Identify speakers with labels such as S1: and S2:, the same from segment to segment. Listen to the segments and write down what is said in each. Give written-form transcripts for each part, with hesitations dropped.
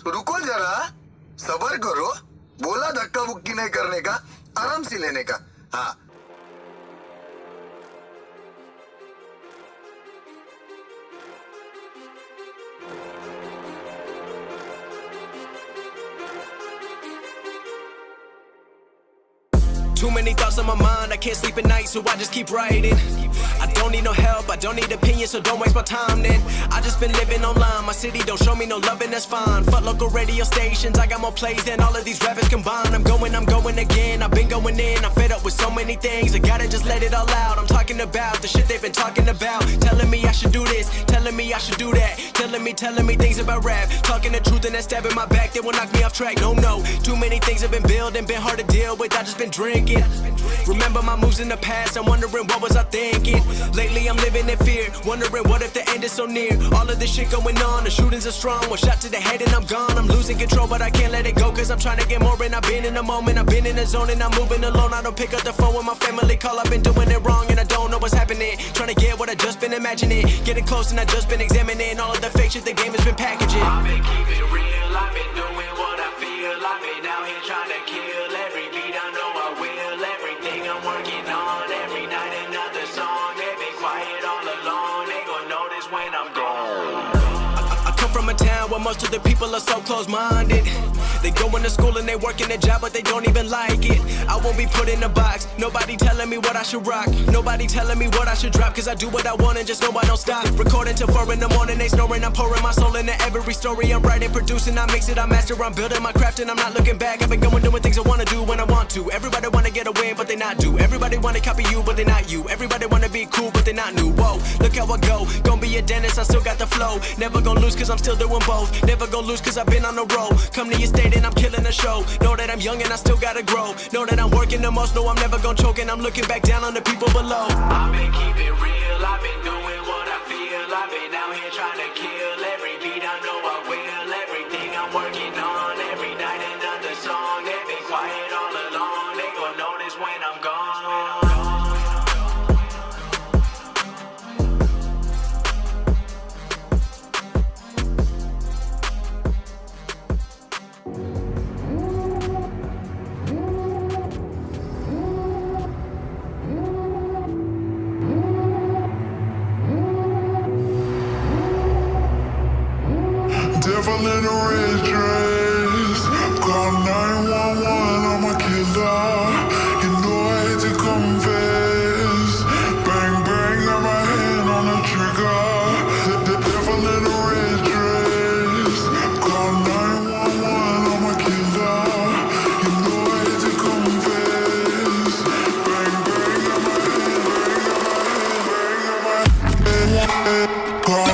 S1: तो रुको जरा, सबर करो। बोला धक्का मुक्की नहीं करने का, आराम से लेने का। हाँ,
S2: Too many thoughts on my mind, I can't sleep at night, so I just keep writing. I don't need no help, I don't need opinions, so don't waste my time then. I just been living online, my city don't show me no love and that's fine. Fuck local radio stations, I got more plays than all of these rappers combined. I'm going again, I've been going in, I'm fed up with so many things. I gotta just let it all out, I'm talking about the shit they've been talking about. Telling me I should do this, telling me I should do that. Telling me things about rap. Talking the truth and that stab in my back, they will knock me off track, no. Too many things have been building, been hard to deal with, I just been drinking. Remember my moves in the past, I'm wondering what was I thinking. Lately I'm living in fear, wondering what if the end is so near. All of this shit going on, the shootings are strong. One shot to the head and I'm gone. I'm losing control but I can't let it go, cause I'm trying to get more. And I've been in the moment, I've been in the zone, and I'm moving alone. I don't pick up the phone when my family call, I've been doing it wrong and I don't know what's happening. Trying to get what I just been imagining, getting close and I just been examining all of the fake shit the game has been packaging.
S3: I've been keeping it real, I've been doing what I feel. I've been out here trying to kill every beat, I know I will. Everything I'm working on, every night another song. They've been quiet all along, they gon' notice when I'm gone.
S2: I come from a town where most of the people are so close-minded. They go into school and they work in a job but they don't even like it. I won't be put in a box, nobody telling me what I should rock. Nobody telling me what I should drop, cause I do what I want and just know I don't stop. Recording till 4 in the morning, they snoring, I'm pouring my soul into every story. I'm writing, producing, I mix it, I master, I'm building my craft and I'm not looking back. I've been going doing things I wanna do when I want to. Everybody wanna get a win but they not do. Everybody wanna copy you but they not you. Everybody wanna be cool but they not new. Whoa, look how I go, gonna be a dentist, I still got the flow. Never gonna lose cause I'm still doing both. Never gonna lose cause I've been on the road. Come to your state and I'm killing the show. Know that I'm young and I still gotta grow. Know that I'm working the most, know I'm never gonna choke. And I'm looking back down on the people below.
S3: I've been keeping it real, I've been doing what I feel. I've been out here trying to kill every beat, I know I will. Everything I'm working on, every night another song. They've been quiet all along, they gon' notice when I'm gone.
S4: Devil in a red dress, call 911, I'm a killer. You know I hate to confess. Bang bang, got my hand on the trigger. The devil in a red dress, call 911, I'm a killer. You know I hate to confess. Bang bang, got my hand, call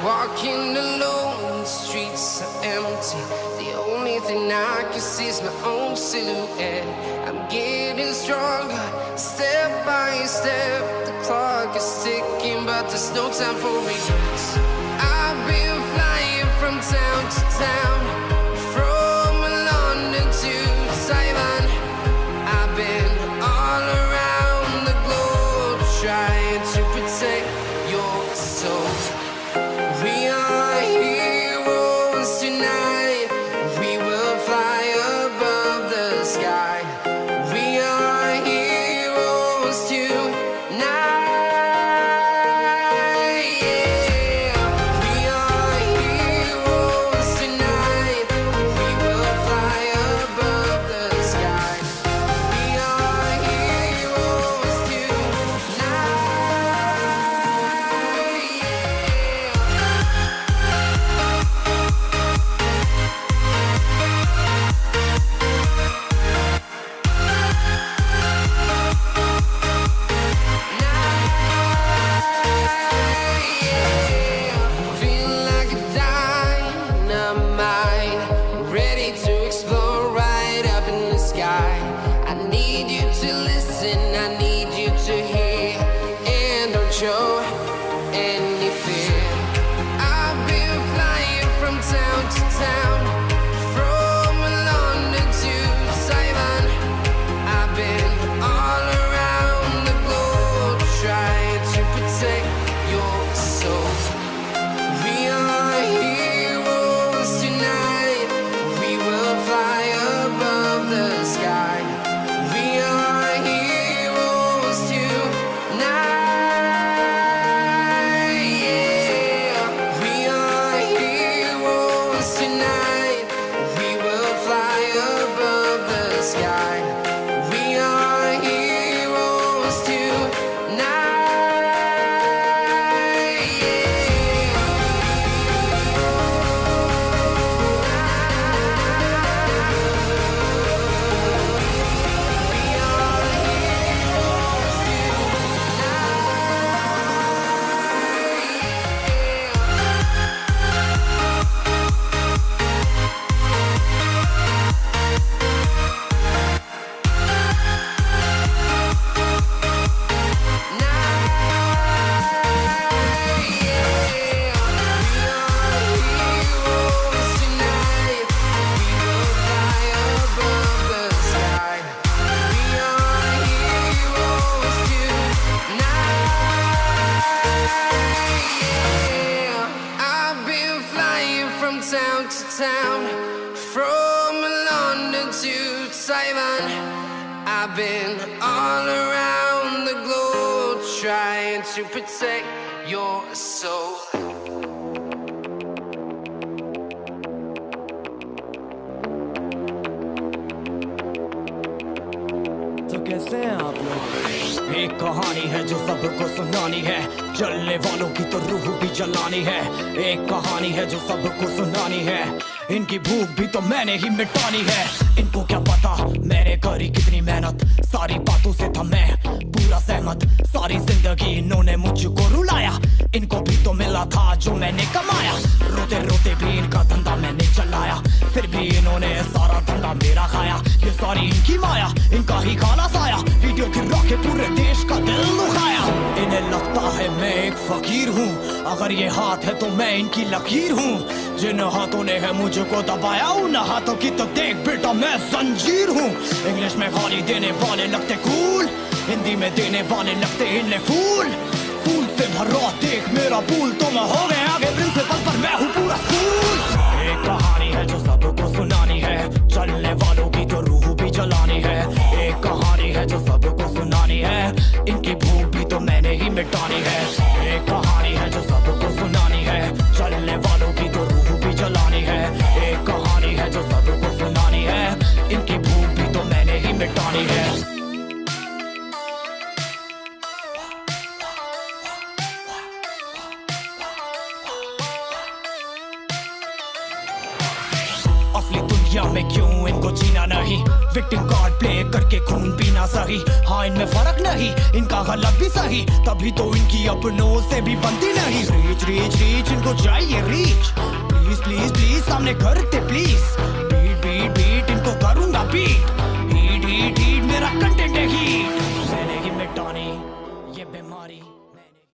S5: Walking alone, the streets are empty. The only thing I can see is my own silhouette. I'm getting stronger, step by step. The clock is ticking, but there's no time for regrets. I've been flying from town to town, from London to Thailand. I've been all around the globe, trying to protect your soul. We are heroes tonight. We will fly above the sky. We are heroes tonight. Yeah. We are heroes tonight. We will fly above the sky. We are heroes tonight. Feel like a dynamite, ready to explode right up in the sky. I need you to listen, I need you to hear, and don't show any fear. I've been flying from town to town, from London to Thailand. I've been all around the globe, trying to protect your soul. We are heroes tonight. We will fly above the sky. We are heroes tonight. Yeah. We are heroes tonight. We will fly above the sky. We are heroes I've been flying from town to town, from London to Taiwan. I've been all around the globe, trying to protect your soul.
S2: तो कैसे हैं आप लोग? एक कहानी है जो सबको सुनानी है, जलने वालों की तो रूह भी जलानी है। एक कहानी है जो सबको सुनानी है, इनकी भूख भी तो मैंने ही मिटानी है। इनको क्या पता मैंने करी कितनी मेहनत, सारी बातों से था मैं पूरा सहमत। सारी जिंदगी इन्होंने मुझको रुलाया, इनको भी तो मिला था जो मैंने कमाया। रोते रोते भी इनका धंधा मैंने चलाया, फिर भी इन्होंने सारा धंधा मेरा खाया। ये सारी इनकी माया, इनका ही खाना साया, वीडियो गिरा के पूरे देश का दिल दुखाया। इन्हें लगता है मैं एक फकीर हूँ, अगर ये हाथ है तो मैं इनकी लकीर हूँ। जिन हाथों ने है मुझको दबाया, उन हाथों की तो देख बेटा मैं जंजीर हूँ। इंग्लिश में गाली देने वाले लगते कूल, हिंदी में देने वाले लगते इन्हें फूल। फूल से भरा देख मेरा पूल, तो मैं हो गया आगे प्रिंसिपल पर मैं हूँ पूरा स्कूल। एक कहानी है जो सबको सुनानी है, चलने वालों की तो रूह भी जलानी है। एक कहानी है जो सबको सुनानी है, इनकी भूख भी तो मैंने ही मिटानी है। एक कहानी है जो सबको सुनानी है, चलने वालों की तो रूह भी जलानी है। एक कहानी है जो सबको सुनानी है, इनकी भूख भी तो मैंने ही मिटानी है। असली दुनिया में क्यों
S6: इनको जीना नहीं, विक्टिम कार्ड प्ले करके खून पीना सही। हाँ इनमें फर्क नहीं, इनका गलत भी सही, तभी तो इनकी अपनों से भी बनती नहीं। रीच रीच रीच इनको चाहिए रीच, प्लीज प्लीज प्लीज सामने करते प्लीज। बीट बीट बीट इनको करूंगा बीट, हीट हीट हीट मेरा कंटेंट